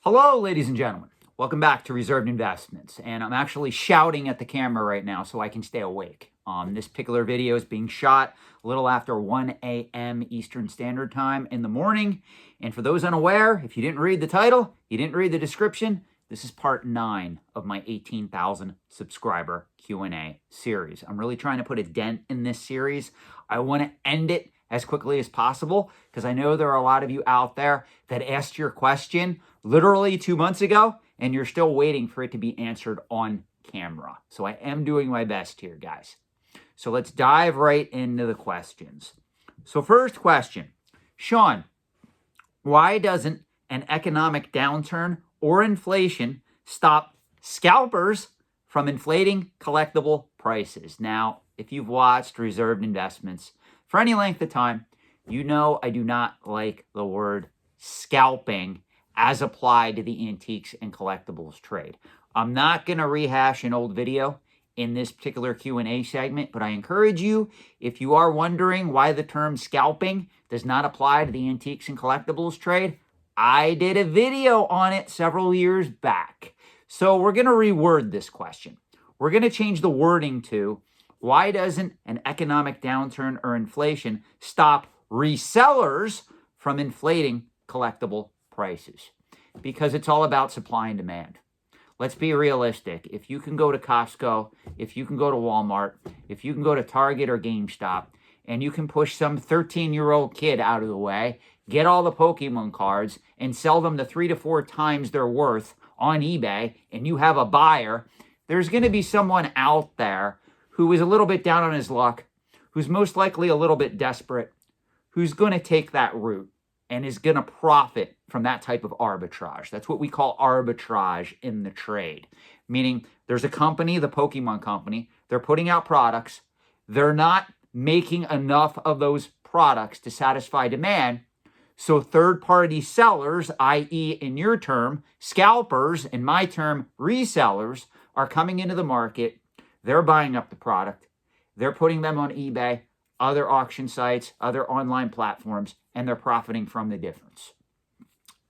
Hello, ladies and gentlemen. Welcome back to Reserved Investments. And I'm actually shouting at the camera right now so I can stay awake. This particular video is being shot a little after 1 a.m. Eastern Standard Time in the morning. And for those unaware, if you didn't read the title, you didn't read the description, this is part 9 of my 18,000 subscriber Q&A series. I'm really trying to put a dent in this series. I want to end it as quickly as possible because I know there are a lot of you out there that asked your question literally 2 months ago and you're still waiting for it to be answered on camera. So I am doing my best here, guys. So let's dive right into the questions. So first question, Sean, why doesn't an economic downturn or inflation stop scalpers from inflating collectible prices? Now, if you've watched Reserved Investments for any length of time, you know I do not like the word scalping as applied to the antiques and collectibles trade. I'm not going to rehash an old video in this particular Q&A segment, but I encourage you, if you are wondering why the term scalping does not apply to the antiques and collectibles trade, I did a video on it several years back. So we're going to reword this question. We're going to change the wording to, why doesn't an economic downturn or inflation stop resellers from inflating collectible prices? Because it's all about supply and demand. Let's be realistic. If you can go to Costco, if you can go to Walmart, if you can go to Target or GameStop, and you can push some 13-year-old kid out of the way, get all the Pokemon cards, and sell them to 3 to 4 times their worth on eBay, and you have a buyer, there's going to be someone out there who is a little bit down on his luck, who's most likely a little bit desperate, who's going to take that route and is going to profit from that type of arbitrage. That's what we call arbitrage in the trade. Meaning there's a company, the Pokemon company, they're putting out products. They're not making enough of those products to satisfy demand. So third-party sellers, i.e. in your term, scalpers, in my term, resellers, are coming into the market. They're buying up the product. They're putting them on eBay, other auction sites, other online platforms, and they're profiting from the difference.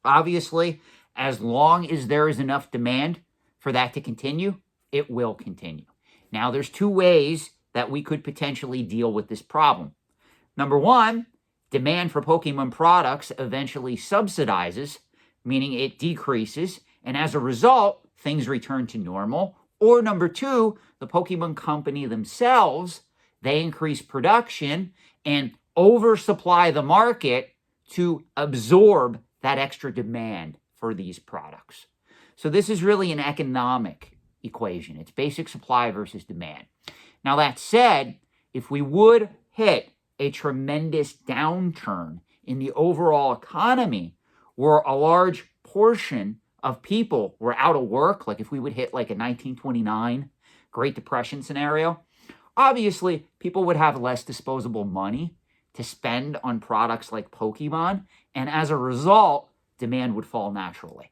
Obviously, as long as there is enough demand for that to continue, it will continue. Now, there's 2 ways that we could potentially deal with this problem. Number 1, demand for Pokemon products eventually subsidizes, meaning it decreases, and as a result, things return to normal. Or number 2, the Pokemon company themselves, they increase production and oversupply the market to absorb that extra demand for these products. So this is really an economic equation. It's basic supply versus demand. Now that said, if we would hit a tremendous downturn in the overall economy where a large portion of people were out of work, like if we would hit like a 1929 Great Depression scenario, obviously people would have less disposable money to spend on products like Pokemon, and as a result, demand would fall naturally.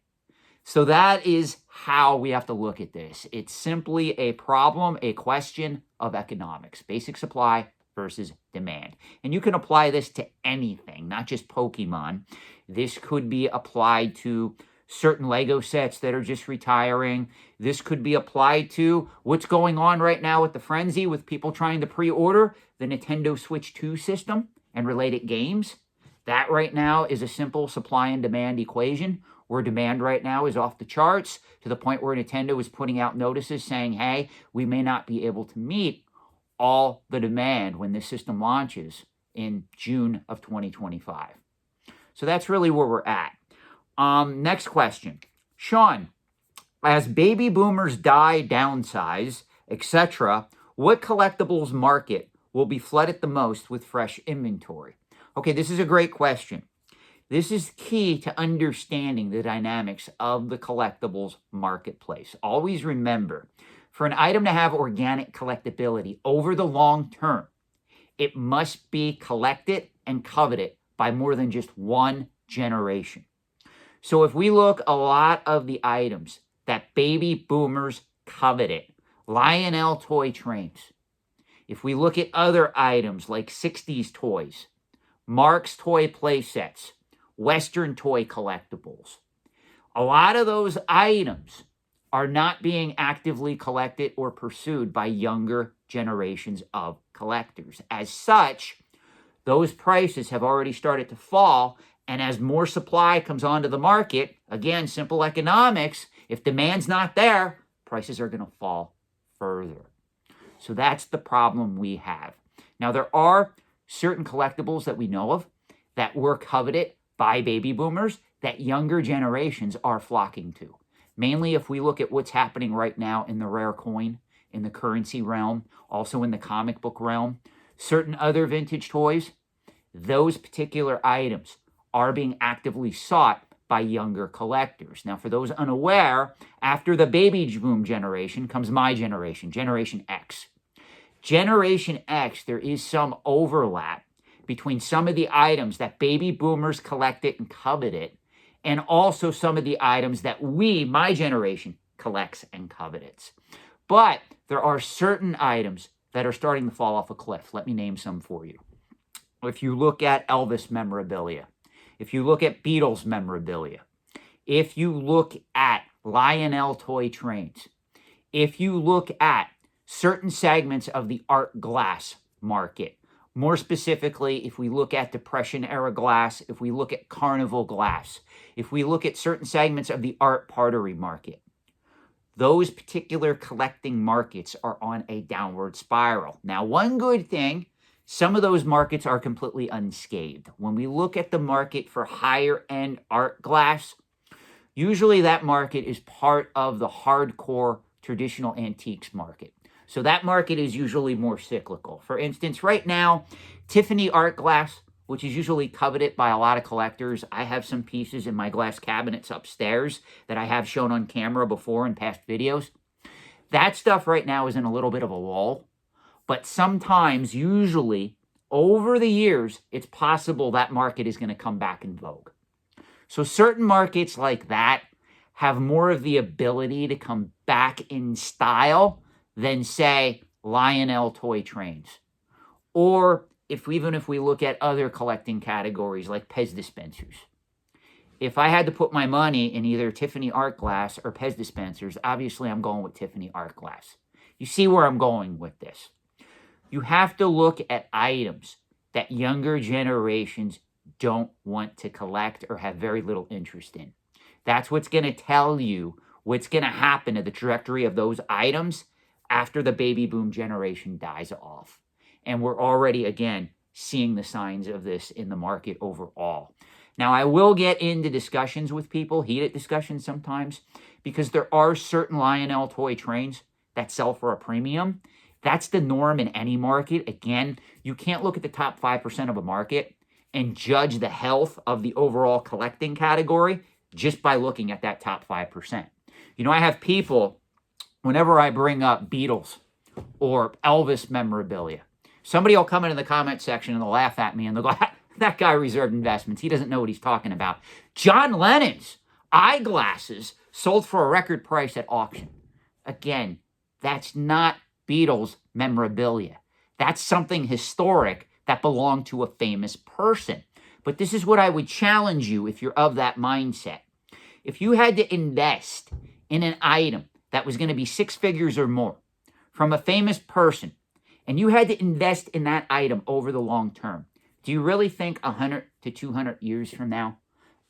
So that is how we have to look at this. It's simply a problem, a question of economics, basic supply versus demand. And you can apply this to anything, not just Pokemon. This could be applied to certain Lego sets that are just retiring. This could be applied to what's going on right now with the frenzy with people trying to pre-order the Nintendo Switch 2 system and related games. That right now is a simple supply and demand equation where demand right now is off the charts to the point where Nintendo is putting out notices saying, hey, we may not be able to meet all the demand when this system launches in June of 2025. So that's really where we're at. Next question. Sean, as baby boomers die, downsize, etc., what collectibles market will be flooded the most with fresh inventory? Okay, this is a great question. This is key to understanding the dynamics of the collectibles marketplace. Always remember, for an item to have organic collectability over the long term, it must be collected and coveted by more than just one generation. So if we look a lot of the items that baby boomers coveted, Lionel toy trains. If we look at other items like 60s toys, Mark's toy play sets, Western toy collectibles, A lot of those items are not being actively collected or pursued by younger generations of collectors. As such, those prices have already started to fall, and as more supply comes onto the market, again, simple economics, if demand's not there, prices are going to fall further. So that's the problem we have. Now, there are certain collectibles that we know of that were coveted by baby boomers that younger generations are flocking to. Mainly if we look at what's happening right now in the rare coin, in the currency realm, also in the comic book realm, certain other vintage toys, those particular items are being actively sought by younger collectors. Now, for those unaware, after the baby boom generation comes my generation, Generation X. Generation X, there is some overlap between some of the items that baby boomers collected and coveted, and also some of the items that we, my generation, collects and covets. But there are certain items that are starting to fall off a cliff. Let me name some for you. If you look at Elvis memorabilia, if you look at Beatles memorabilia, if you look at Lionel toy trains, if you look at certain segments of the art glass market, more specifically, if we look at Depression-era glass, if we look at carnival glass, if we look at certain segments of the art pottery market, those particular collecting markets are on a downward spiral. Now, one good thing, some of those markets are completely unscathed. When we look at the market for higher-end art glass, usually that market is part of the hardcore traditional antiques market. So that market is usually more cyclical. For instance, right now, Tiffany art glass, which is usually coveted by a lot of collectors. I have some pieces in my glass cabinets upstairs that I have shown on camera before in past videos. That stuff right now is in a little bit of a lull. But sometimes, usually, over the years, it's possible that market is going to come back in vogue. So certain markets like that have more of the ability to come back in style than, say, Lionel toy trains. Or even if we look at other collecting categories like Pez dispensers. If I had to put my money in either Tiffany art glass or Pez dispensers, obviously I'm going with Tiffany art glass. You see where I'm going with this. You have to look at items that younger generations don't want to collect or have very little interest in. That's what's going to tell you what's going to happen to the trajectory of those items after the baby boom generation dies off. And we're already, again, seeing the signs of this in the market overall. Now, I will get into discussions with people, heated discussions sometimes, because there are certain Lionel toy trains that sell for a premium. That's the norm in any market. Again, you can't look at the top 5% of a market and judge the health of the overall collecting category just by looking at that top 5%. You know, I have people, whenever I bring up Beatles or Elvis memorabilia, somebody will come into the comment section and they'll laugh at me and they'll go, that guy reserved investments. He doesn't know what he's talking about. John Lennon's eyeglasses sold for a record price at auction. Again, that's not Beatles memorabilia. That's something historic that belonged to a famous person. But this is what I would challenge you if you're of that mindset. If you had to invest in an item that was going to be 6 figures or more from a famous person, and you had to invest in that item over the long term, do you really think 100 to 200 years from now,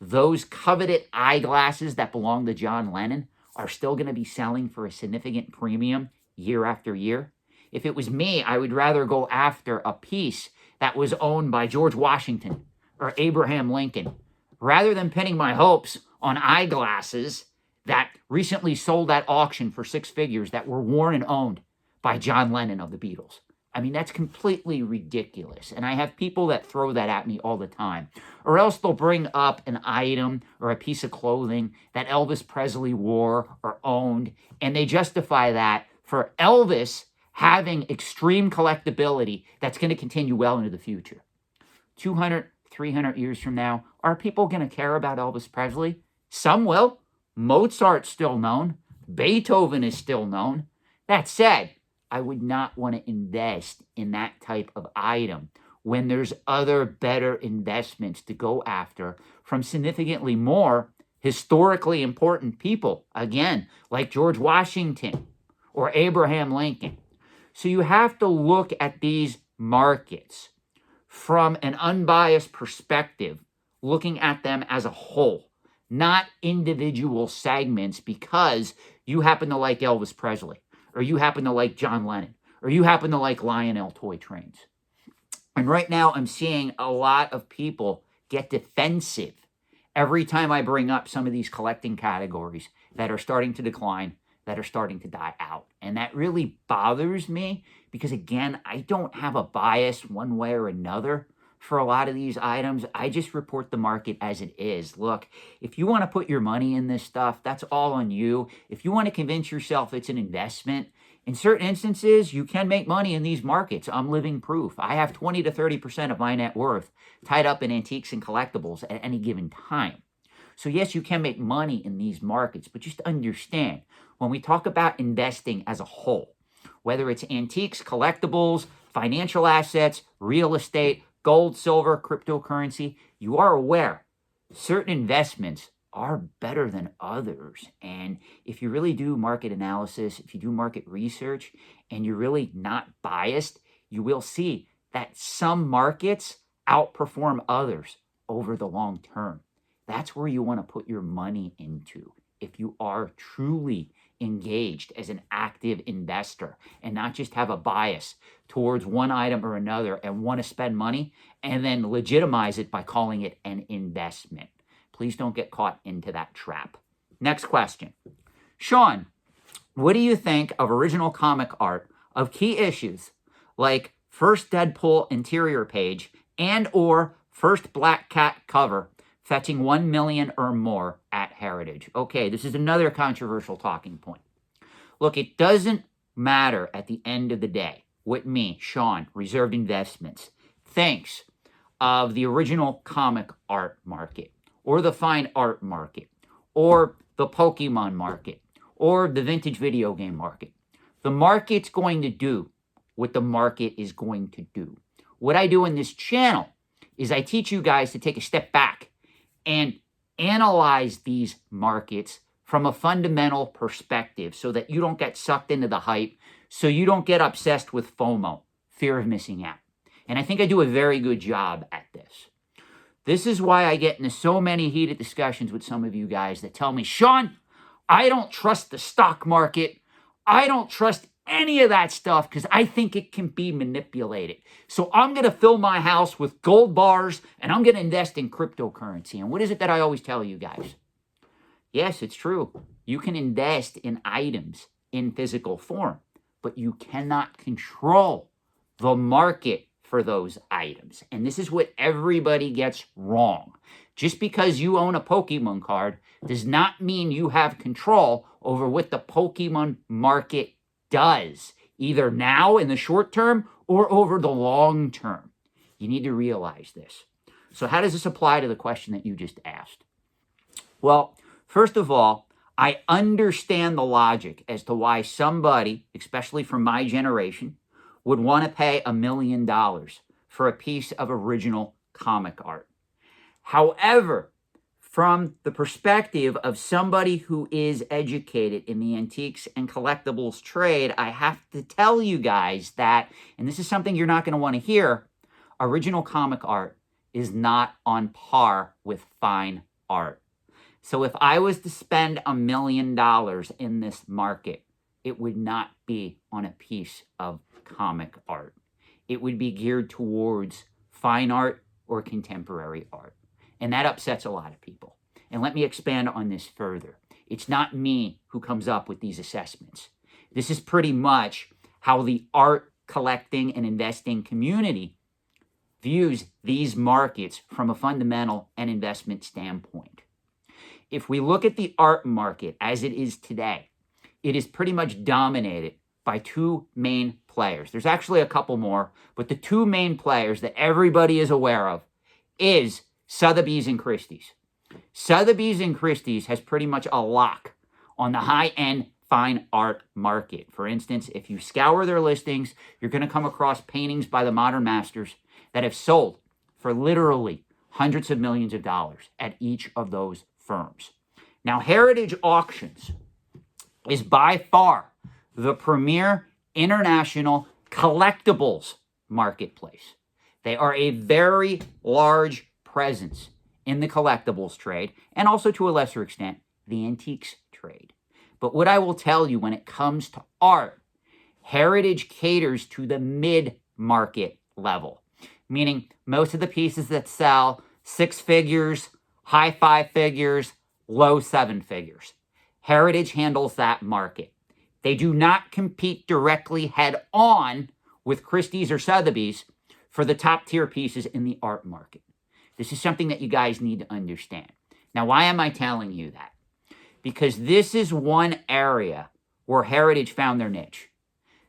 those coveted eyeglasses that belong to John Lennon are still going to be selling for a significant premium year after year? If it was me, I would rather go after a piece that was owned by George Washington or Abraham Lincoln, rather than pinning my hopes on eyeglasses that recently sold at auction for 6 figures that were worn and owned by John Lennon of the Beatles. I mean, that's completely ridiculous. And I have people that throw that at me all the time. Or else they'll bring up an item or a piece of clothing that Elvis Presley wore or owned, and they justify that for Elvis having extreme collectability that's going to continue well into the future. 200, 300 years from now, are people going to care about Elvis Presley? Some will. Mozart's still known. Beethoven is still known. That said, I would not want to invest in that type of item when there's other better investments to go after from significantly more historically important people, again, like George Washington or Abraham Lincoln. So you have to look at these markets from an unbiased perspective, looking at them as a whole, not individual segments because you happen to like Elvis Presley, or you happen to like John Lennon, or you happen to like Lionel toy trains. And right now I'm seeing a lot of people get defensive every time I bring up some of these collecting categories that are starting to decline, that are starting to die out. And that really bothers me because, again, I don't have a bias one way or another for a lot of these items. I just report the market as it is. Look, if you want to put your money in this stuff, that's all on you. If you want to convince yourself it's an investment, in certain instances, you can make money in these markets. I'm living proof. I have 20 to 30% of my net worth tied up in antiques and collectibles at any given time. So yes, you can make money in these markets, but just understand, when we talk about investing as a whole, whether it's antiques, collectibles, financial assets, real estate, gold, silver, cryptocurrency, you are aware certain investments are better than others. And if you really do market analysis, if you do market research, and you're really not biased, you will see that some markets outperform others over the long term. That's where you want to put your money into if you are truly engaged as an active investor and not just have a bias towards one item or another and want to spend money and then legitimize it by calling it an investment. Please don't get caught into that trap. Next question. Sean, what do you think of original comic art of key issues like first Deadpool interior page and or first Black Cat cover fetching 1 million or more at Heritage? Okay, this is another controversial talking point. Look, it doesn't matter at the end of the day what me, Sean, Reserved Investments, thinks of the original comic art market, or the fine art market, or the Pokemon market, or the vintage video game market. The market's going to do what the market is going to do. What I do in this channel is I teach you guys to take a step back and analyze these markets from a fundamental perspective so that you don't get sucked into the hype, so you don't get obsessed with FOMO, fear of missing out. And I think I do a very good job at this. This is why I get into so many heated discussions with some of you guys that tell me, Sean, I don't trust the stock market. I don't trust any of that stuff because I think it can be manipulated. So I'm going to fill my house with gold bars and I'm going to invest in cryptocurrency. And what is it that I always tell you guys? Yes, it's true. You can invest in items in physical form, but you cannot control the market for those items. And this is what everybody gets wrong. Just because you own a Pokemon card does not mean you have control over what the Pokemon market does, either now in the short term or over the long term. You need to realize this. So how does this apply to the question that you just asked? Well, first of all, I understand the logic as to why somebody, especially from my generation, would want to pay $1 million for a piece of original comic art. However, from the perspective of somebody who is educated in the antiques and collectibles trade, I have to tell you guys that, and this is something you're not going to want to hear, original comic art is not on par with fine art. So if I was to spend $1 million in this market, it would not be on a piece of comic art. It would be geared towards fine art or contemporary art. And that upsets a lot of people. And let me expand on this further. It's not me who comes up with these assessments. This is pretty much how the art collecting and investing community views these markets from a fundamental and investment standpoint. If we look at the art market as it is today, it is pretty much dominated by two main players. There's actually a couple more, but the two main players that everybody is aware of is Sotheby's and Christie's. Sotheby's and Christie's has pretty much a lock on the high-end fine art market. For instance, if you scour their listings, you're going to come across paintings by the modern masters that have sold for literally hundreds of millions of dollars at each of those firms. Now, Heritage Auctions is by far the premier international collectibles marketplace. They are a very large presence in the collectibles trade, and also to a lesser extent, the antiques trade. But what I will tell you when it comes to art, Heritage caters to the mid-market level, meaning most of the pieces that sell 6 figures, high 5 figures, low 7 figures. Heritage handles that market. They do not compete directly head-on with Christie's or Sotheby's for the top-tier pieces in the art market. This is something that you guys need to understand. Now, why am I telling you that? Because this is one area where Heritage found their niche.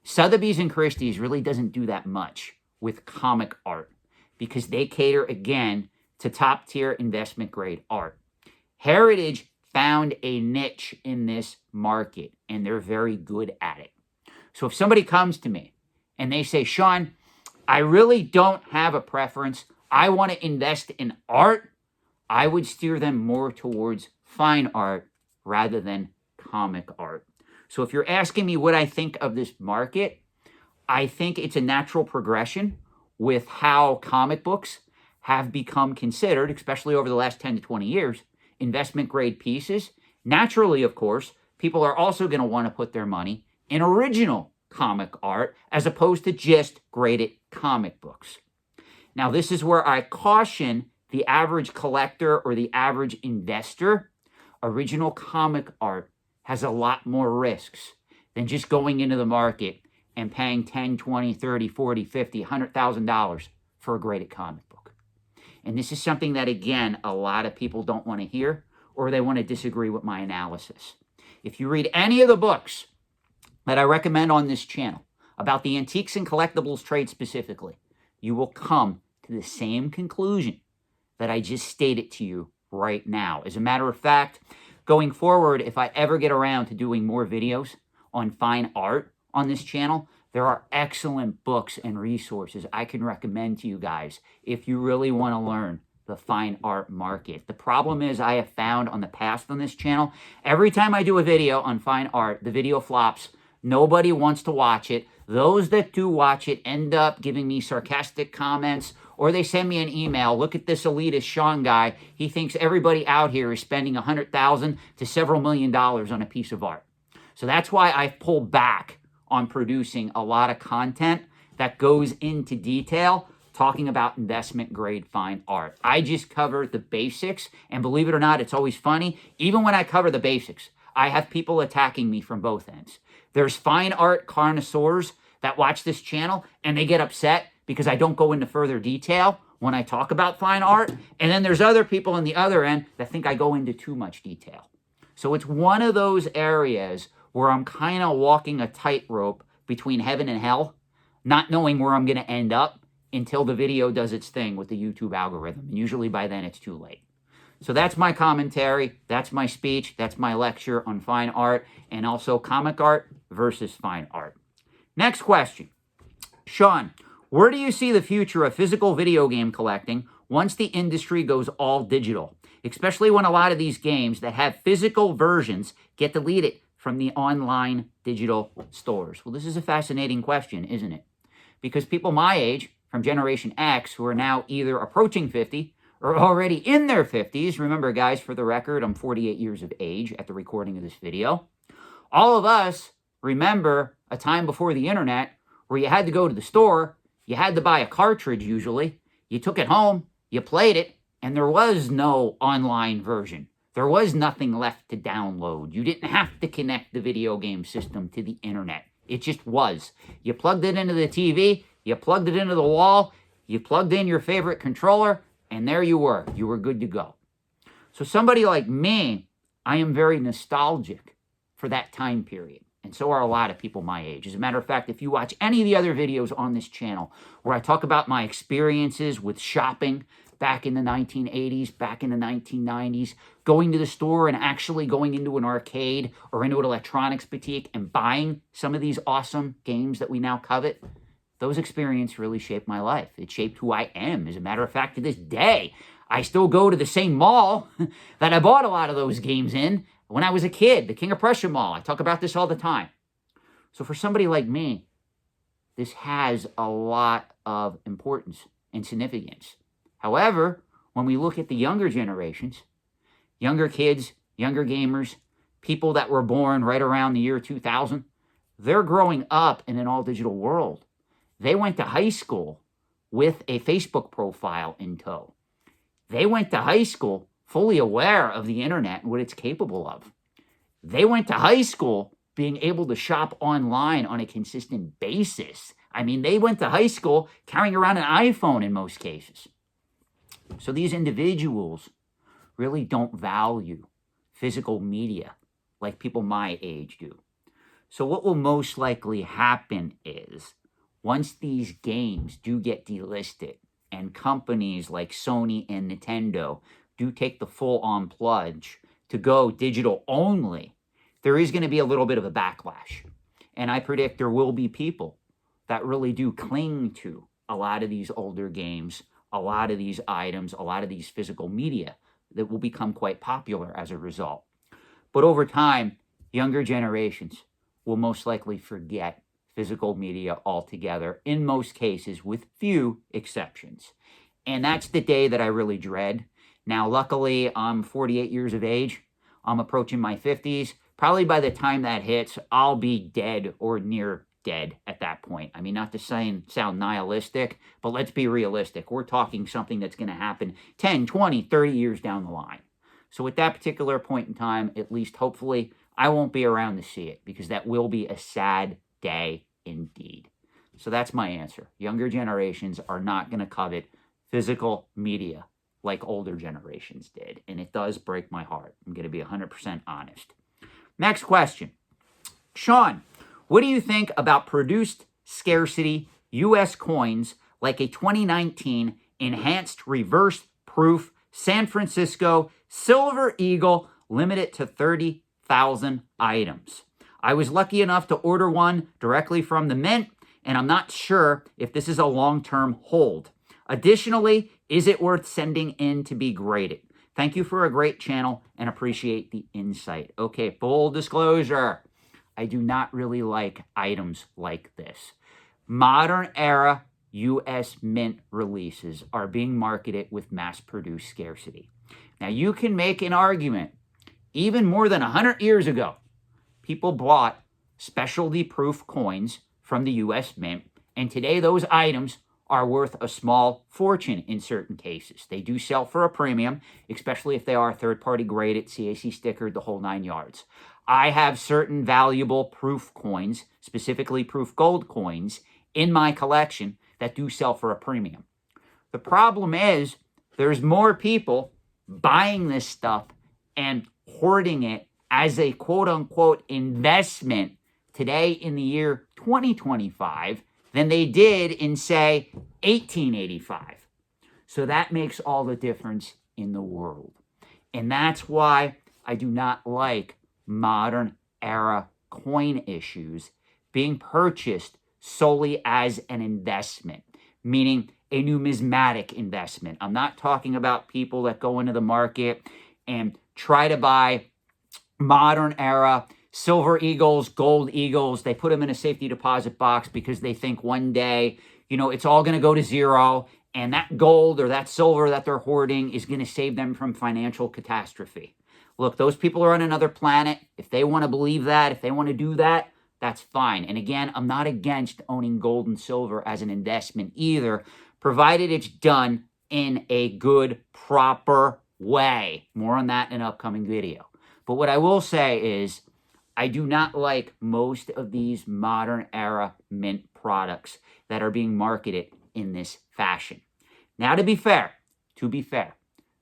Sotheby's and Christie's really doesn't do that much with comic art because they cater, again, to top-tier investment-grade art. Heritage found a niche in this market, and they're very good at it. So if somebody comes to me and they say, Sean, I really don't have a preference. I want to invest in art, I would steer them more towards fine art rather than comic art. So if you're asking me what I think of this market, I think it's a natural progression with how comic books have become considered, especially over the last 10 to 20 years, investment-grade pieces. Naturally, of course, people are also going to want to put their money in original comic art as opposed to just graded comic books. Now, this is where I caution the average collector or the average investor. Original comic art has a lot more risks than just going into the market and paying $10, $20, $30, $40, $50, $100,000 for a graded comic book. And this is something that, again, a lot of people don't want to hear, or they want to disagree with my analysis. If you read any of the books that I recommend on this channel about the antiques and collectibles trade specifically, you will come to the same conclusion that I just stated to you right now. As a matter of fact, going forward, if I ever get around to doing more videos on fine art on this channel, there are excellent books and resources I can recommend to you guys if you really want to learn the fine art market. The problem is I have found on the past on this channel, every time I do a video on fine art, the video flops. Nobody wants to watch it. Those that do watch it end up giving me sarcastic comments, or they send me an email. Look at this elitist Sean guy. He thinks everybody out here is spending $100,000 to several $1 million on a piece of art. So that's why I've pulled back on producing a lot of content that goes into detail talking about investment grade fine art. I just cover the basics, and believe it or not, it's always funny. Even when I cover the basics, I have people attacking me from both ends. There's fine art connoisseurs that watch this channel, and they get upset because I don't go into further detail when I talk about fine art. And then there's other people on the other end that think I go into too much detail. So it's one of those areas where I'm kind of walking a tightrope between heaven and hell, not knowing where I'm going to end up until the video does its thing with the YouTube algorithm. And usually by then it's too late. So that's my commentary, that's my speech, that's my lecture on fine art, and also comic art versus fine art. Next question. Sean, where do you see the future of physical video game collecting once the industry goes all digital, especially when a lot of these games that have physical versions get deleted from the online digital stores? Well, this is a fascinating question, isn't it? Because people my age, from Generation X, who are now either approaching 50 or already in their 50s, remember guys, for the record, I'm 48 years of age at the recording of this video. All of us remember a time before the internet where you had to go to the store, you had to buy a cartridge usually, you took it home, you played it, and there was no online version. There was nothing left to download. You didn't have to connect the video game system to the internet. It just was. You plugged it into the TV, you plugged it into the wall, you plugged in your favorite controller, and there you were. You were good to go. So somebody like me, I am very nostalgic for that time period. And so are a lot of people my age. As a matter of fact, if you watch any of the other videos on this channel where I talk about my experiences with shopping back in the 1980s, back in the 1990s, going to the store and actually going into an arcade or into an electronics boutique and buying some of these awesome games that we now covet, those experiences really shaped my life. It shaped who I am. As a matter of fact, to this day, I still go to the same mall that I bought a lot of those games in when I was a kid, the King of Prussia mall. I talk about this all the time. So for somebody like me, this has a lot of importance and significance. However, when we look at the younger generations, younger kids, younger gamers, people that were born right around the year 2000, they're growing up in an all-digital world. They went to high school with a Facebook profile in tow. They went to high school fully aware of the internet and what it's capable of. They went to high school being able to shop online on a consistent basis. I mean, they went to high school carrying around an iPhone in most cases. So these individuals really don't value physical media like people my age do. So what will most likely happen is once these games do get delisted and companies like Sony and Nintendo do take the full-on plunge to go digital only, there is going to be a little bit of a backlash. And I predict there will be people that really do cling to a lot of these older games, a lot of these items, a lot of these physical media that will become quite popular as a result. But over time, younger generations will most likely forget physical media altogether, in most cases, with few exceptions. And that's the day that I really dread. Now, luckily, I'm 48 years of age. I'm approaching my 50s. Probably by the time that hits, I'll be dead or near dead at that point. I mean, not to sound nihilistic, but let's be realistic. We're talking something that's going to happen 10, 20, 30 years down the line. So at that particular point in time, at least hopefully, I won't be around to see it, because that will be a sad day indeed. So that's my answer. Younger generations are not going to covet physical media like older generations did, and it does break my heart. I'm going to be 100% honest. Next question. Sean, what do you think about produced scarcity U.S. coins like a 2019 enhanced reverse proof San Francisco Silver Eagle limited to 30,000 items? I was lucky enough to order one directly from the mint, and I'm not sure if this is a long-term hold. Additionally, is it worth sending in to be graded? Thank you for a great channel and appreciate the insight. Okay, full disclosure. I do not really like items like this. Modern era U.S. Mint releases are being marketed with mass-produced scarcity. Now, you can make an argument. Even more than 100 years ago, people bought specialty-proof coins from the U.S. Mint, and today those items are worth a small fortune in certain cases. They do sell for a premium, especially if they are third-party graded, CAC stickered, the whole 9 yards. I have certain valuable proof coins, specifically proof gold coins, in my collection that do sell for a premium. The problem is there's more people buying this stuff and hoarding it as a quote-unquote investment today in the year 2025 than they did in, say, 1885. So that makes all the difference in the world. And that's why I do not like modern era coin issues being purchased solely as an investment, meaning a numismatic investment. I'm not talking about people that go into the market and try to buy modern era silver eagles, gold eagles. They put them in a safety deposit box because they think one day, it's all going to go to zero, and that gold or that silver that they're hoarding is going to save them from financial catastrophe. Look, those people are on another planet. If they want to believe that, if they want to do that, that's fine. And again, I'm not against owning gold and silver as an investment either, provided it's done in a good, proper way. More on that in an upcoming video. But what I will say is, I do not like most of these modern era mint products that are being marketed in this fashion. Now, to be fair,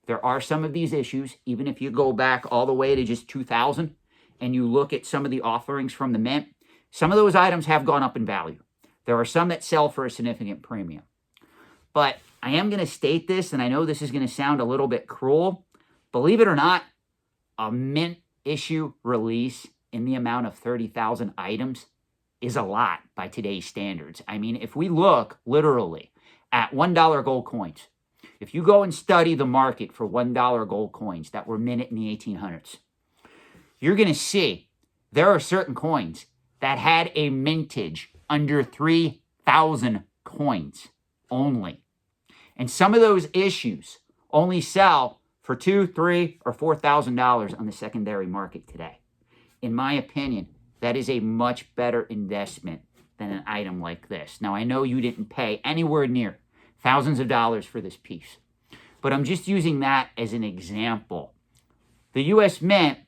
there are some of these issues, even if you go back all the way to just 2000 and you look at some of the offerings from the mint, some of those items have gone up in value. There are some that sell for a significant premium. But I am going to state this, and I know this is going to sound a little bit cruel. Believe it or not, a mint issue release in the amount of 30,000 items is a lot by today's standards. I mean, if we look literally at $1 gold coins, If you go and study the market for $1 gold coins that were minted in the 1800s, you're going to see there are certain coins that had a mintage under 3,000 coins only. And some of those issues only sell for $2,000, $3,000, or $4,000 on the secondary market today. In my opinion, that is a much better investment than an item like this. Now, I know you didn't pay anywhere near thousands of dollars for this piece, but I'm just using that as an example. The U.S. Mint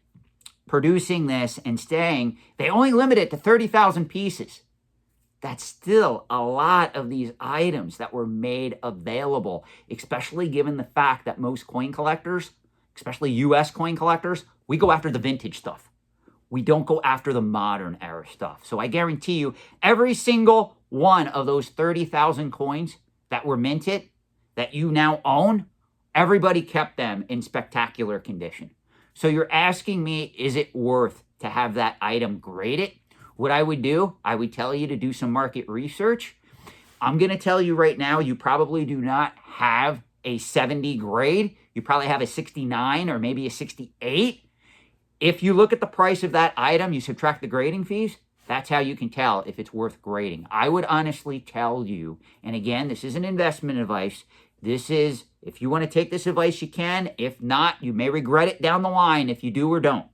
producing this and saying they only limit it to 30,000 pieces. That's still a lot of these items that were made available, especially given the fact that most coin collectors, especially U.S. coin collectors, we go after the vintage stuff. We don't go after the modern era stuff. So I guarantee you, every single one of those 30,000 coins that were minted, that you now own, everybody kept them in spectacular condition. So you're asking me, is it worth to have that item graded? What I would do, I would tell you to do some market research. I'm going to tell you right now, you probably do not have a 70 grade. You probably have a 69 or maybe a 68. If you look at the price of that item, you subtract the grading fees, that's how you can tell if it's worth grading. I would honestly tell you, and again, this isn't investment advice. This is, if you want to take this advice, you can. If not, you may regret it down the line if you do or don't.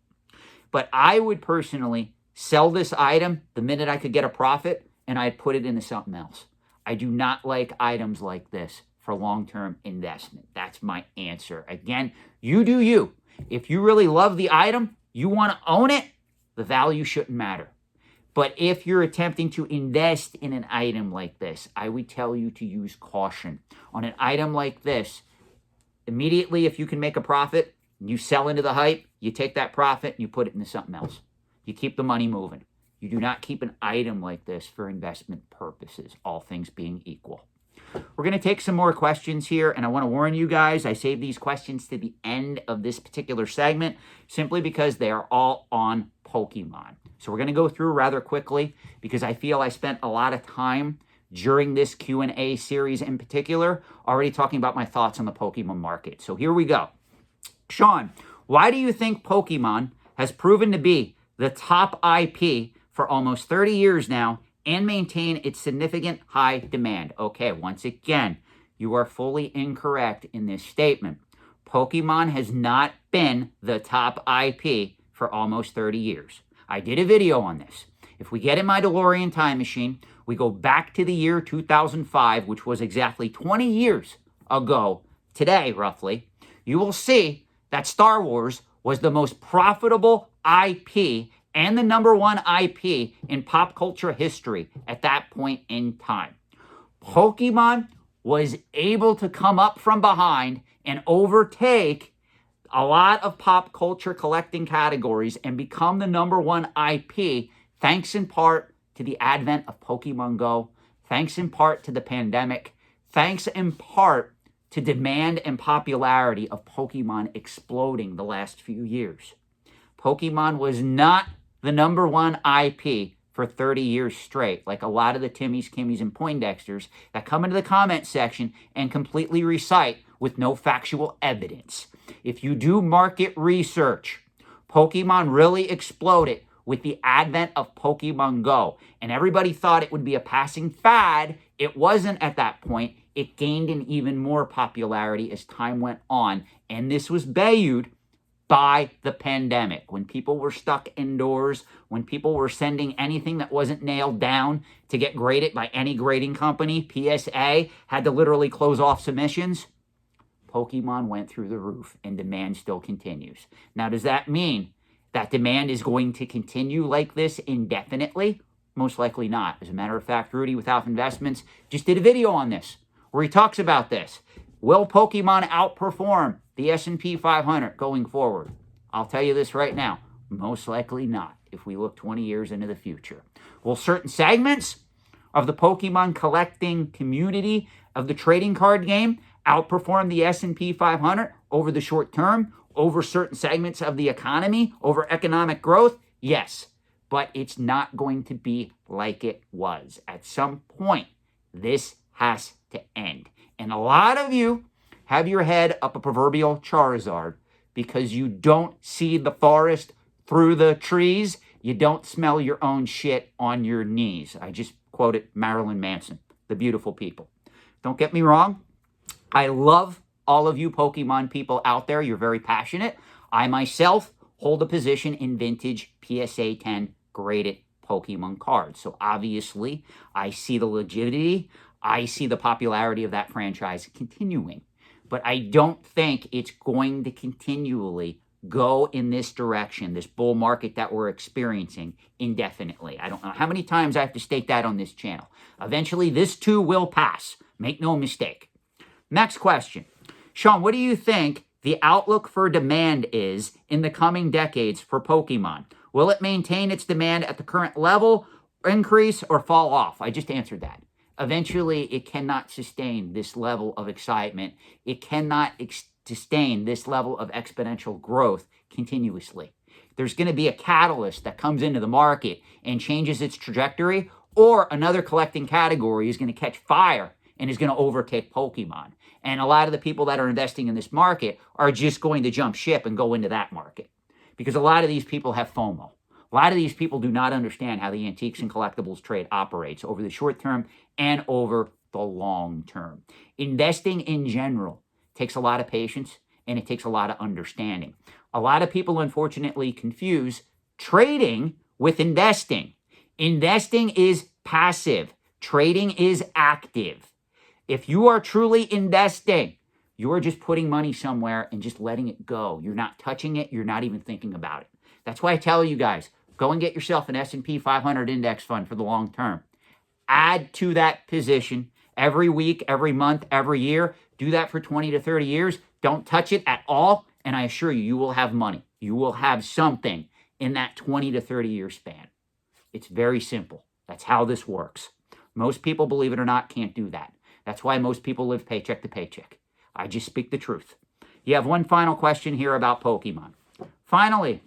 But I would personally sell this item the minute I could get a profit, and I'd put it into something else. I do not like items like this for long-term investment. That's my answer. Again, you do you. If you really love the item, you want to own it, the value shouldn't matter. But if you're attempting to invest in an item like this, I would tell you to use caution. On an item like this, immediately if you can make a profit, you sell into the hype, you take that profit and you put it into something else. You keep the money moving. You do not keep an item like this for investment purposes, all things being equal. We're going to take some more questions here, and I want to warn you guys, I saved these questions to the end of this particular segment simply because they are all on Pokemon. So we're going to go through rather quickly because I feel I spent a lot of time during this Q&A series in particular already talking about my thoughts on the Pokemon market. So here we go. Sean, why do you think Pokemon has proven to be the top IP for almost 30 years now and maintain its significant high demand? Okay, once again, you are fully incorrect in this statement. Pokemon has not been the top IP for almost 30 years. I did a video on this. If we get in my DeLorean time machine, we go back to the year 2005, which was exactly 20 years ago today, roughly, you will see that Star Wars was the most profitable IP and the #1 IP in pop culture history at that point in time. Pokemon was able to come up from behind and overtake a lot of pop culture collecting categories and become the #1 IP, thanks in part to the advent of Pokemon Go, thanks in part to the pandemic, thanks in part to demand and popularity of Pokemon exploding the last few years. Pokemon was not the #1 IP for 30 years straight, like a lot of the Timmies, Kimmies, and Poindexters that come into the comment section and completely recite with no factual evidence. If you do market research, Pokemon really exploded with the advent of Pokemon Go, and everybody thought it would be a passing fad. It wasn't at that point. It gained an even more popularity as time went on, and this was bayoued by the pandemic. When people were stuck indoors, when people were sending anything that wasn't nailed down to get graded by any grading company, PSA had to literally close off submissions, Pokemon went through the roof and demand still continues. Now, does that mean that demand is going to continue like this indefinitely? Most likely not. As a matter of fact, Rudy Without Investments just did a video on this where he talks about this. Will Pokemon outperform the S&P 500 going forward? I'll tell you this right now. Most likely not if we look 20 years into the future. Will certain segments of the Pokemon collecting community of the trading card game outperform the S&P 500 over the short term, over certain segments of the economy, over economic growth? Yes, but it's not going to be like it was. At some point, this has to end. And a lot of you have your head up a proverbial Charizard because you don't see the forest through the trees. You don't smell your own shit on your knees. I just quoted Marilyn Manson, the beautiful people. Don't get me wrong. I love all of you Pokemon people out there. You're very passionate. I myself hold a position in vintage PSA 10 graded Pokemon cards. So obviously, I see the legitimacy. I see the popularity of that franchise continuing. But I don't think it's going to continually go in this direction, this bull market that we're experiencing indefinitely. I don't know how many times I have to state that on this channel. Eventually, this too will pass. Make no mistake. Next question. Sean, what do you think the outlook for demand is in the coming decades for Pokemon? Will it maintain its demand at the current level, increase, or fall off? I just answered that. Eventually, it cannot sustain this level of excitement. It cannot sustain this level of exponential growth continuously. There's going to be a catalyst that comes into the market and changes its trajectory, or another collecting category is going to catch fire and is going to overtake Pokemon. And a lot of the people that are investing in this market are just going to jump ship and go into that market. Because a lot of these people have FOMO. A lot of these people do not understand how the antiques and collectibles trade operates over the short term and over the long term. Investing in general takes a lot of patience and it takes a lot of understanding. A lot of people, unfortunately, confuse trading with investing. Investing is passive. Trading is active. If you are truly investing, you are just putting money somewhere and just letting it go. You're not touching it. You're not even thinking about it. That's why I tell you guys, go and get yourself an S&P 500 index fund for the long term. Add to that position every week, every month, every year. Do that for 20 to 30 years. Don't touch it at all. And I assure you, you will have money. You will have something in that 20 to 30 year span. It's very simple. That's how this works. Most people, believe it or not, can't do that. That's why most people live paycheck to paycheck. I just speak the truth. You have one final question here about Pokemon. Finally,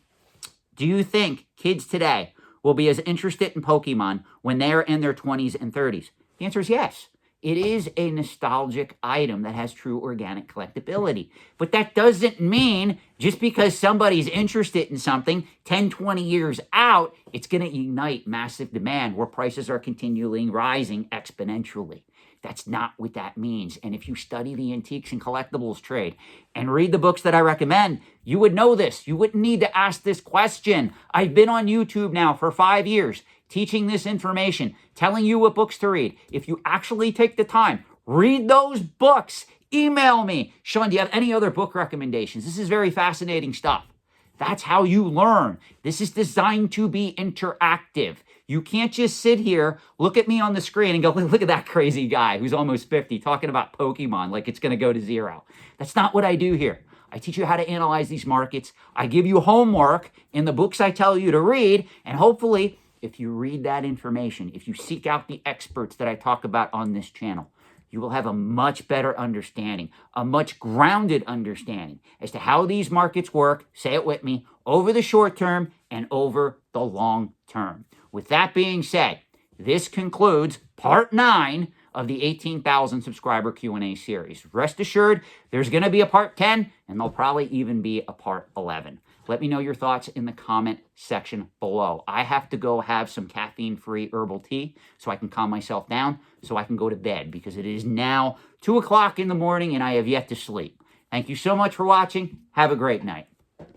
do you think kids today will be as interested in Pokemon when they are in their 20s and 30s? The answer is yes. It is a nostalgic item that has true organic collectability. But that doesn't mean just because somebody's interested in something 10, 20 years out, it's going to ignite massive demand where prices are continually rising exponentially. That's not what that means. And if you study the antiques and collectibles trade and read the books that I recommend, you would know this. You wouldn't need to ask this question. I've been on YouTube now for 5 years teaching this information, telling you what books to read. If you actually take the time, read those books, email me. Sean, do you have any other book recommendations? This is very fascinating stuff. That's how you learn. This is designed to be interactive. You can't just sit here, look at me on the screen and go, look at that crazy guy who's almost 50 talking about Pokemon like it's going to go to zero. That's not what I do here. I teach you how to analyze these markets. I give you homework in the books I tell you to read. And hopefully, if you read that information, if you seek out the experts that I talk about on this channel, you will have a much better understanding, a much grounded understanding as to how these markets work, say it with me, over the short term and over the long term. With that being said, this concludes part 9 of the 18,000 subscriber Q&A series. Rest assured, there's going to be a part 10, and there'll probably even be a part 11. Let me know your thoughts in the comment section below. I have to go have some caffeine-free herbal tea so I can calm myself down, so I can go to bed, because it is now 2 o'clock in the morning and I have yet to sleep. Thank you so much for watching. Have a great night.